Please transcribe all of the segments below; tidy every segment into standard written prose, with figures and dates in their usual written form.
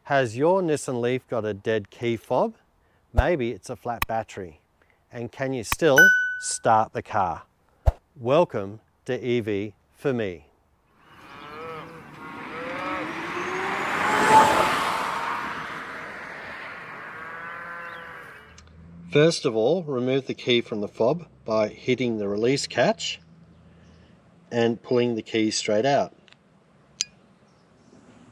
Has your Nissan Leaf got a dead key fob? Maybe it's a flat battery. And can you still start the car? Welcome to EV for me. First of all, remove the key from the fob by hitting the release catch and pulling the key straight out.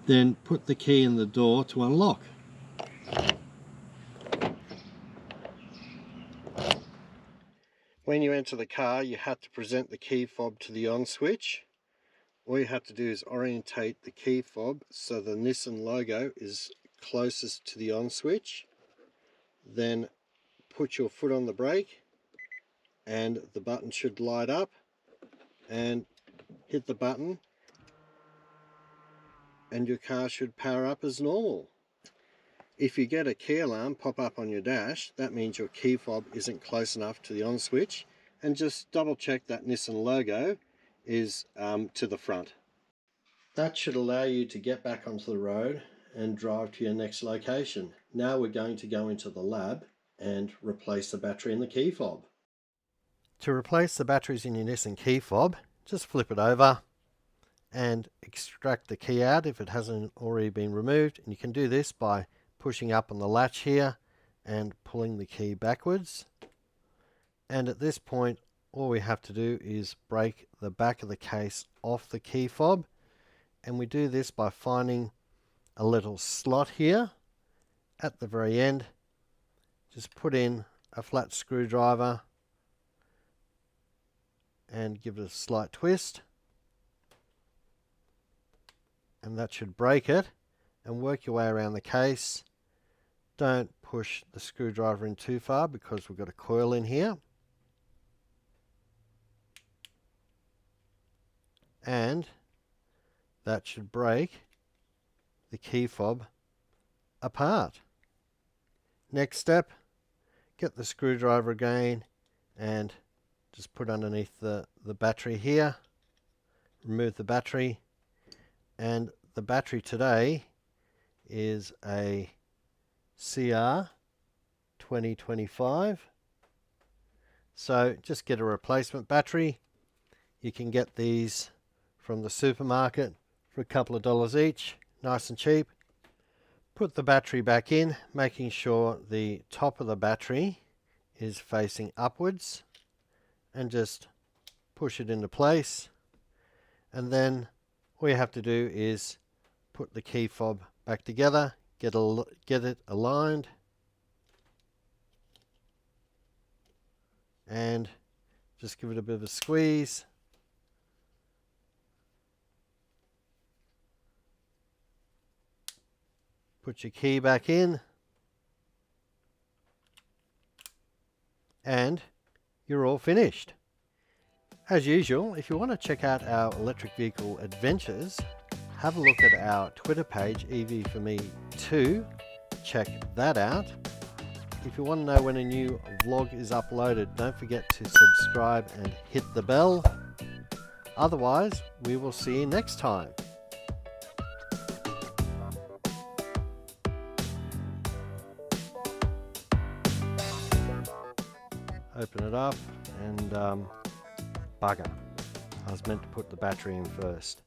Then put the key in the door to unlock. When you enter the car, you have to present the key fob to the on switch. All you have to do is orientate the key fob so the Nissan logo is closest to the on switch. Then put your foot on the brake and the button should light up, and hit the button and your car should power up as normal. If you get a key alarm pop up on your dash, that means your key fob isn't close enough to the on switch, and just double check that Nissan logo is to the front. That should allow you to get back onto the road and drive to your next location. Now we're going to go into the lab and replace the battery in the key fob. To replace the batteries in your Nissan key fob, just flip it over and extract the key out if it hasn't already been removed. And you can do this by pushing up on the latch here and pulling the key backwards. And at this point, all we have to do is break the back of the case off the key fob. And we do this by finding a little slot here at the very end. Just put in a flat screwdriver and give it a slight twist. And that should break it, and work your way around the case. Don't push the screwdriver in too far because we've got a coil in here. And that should break the key fob apart. Next step, get the screwdriver again and just put underneath the battery here. Remove the battery. And the battery today is a CR 2025. So just get a replacement battery. You can get these from the supermarket for a couple of dollars each, nice and cheap. Put the battery back in, making sure the top of the battery is facing upwards, and just push it into place. And then all you have to do is put the key fob back together, get it aligned, and just give it a bit of a squeeze. Put your key back in, and you're all finished. As usual, if you want to check out our electric vehicle adventures, have a look at our Twitter page, EV for Me 2. Check that out. If you want to know when a new vlog is uploaded, don't forget to subscribe and hit the bell. Otherwise, we will see you next time. Open it up and bugger. I was meant to put the battery in first.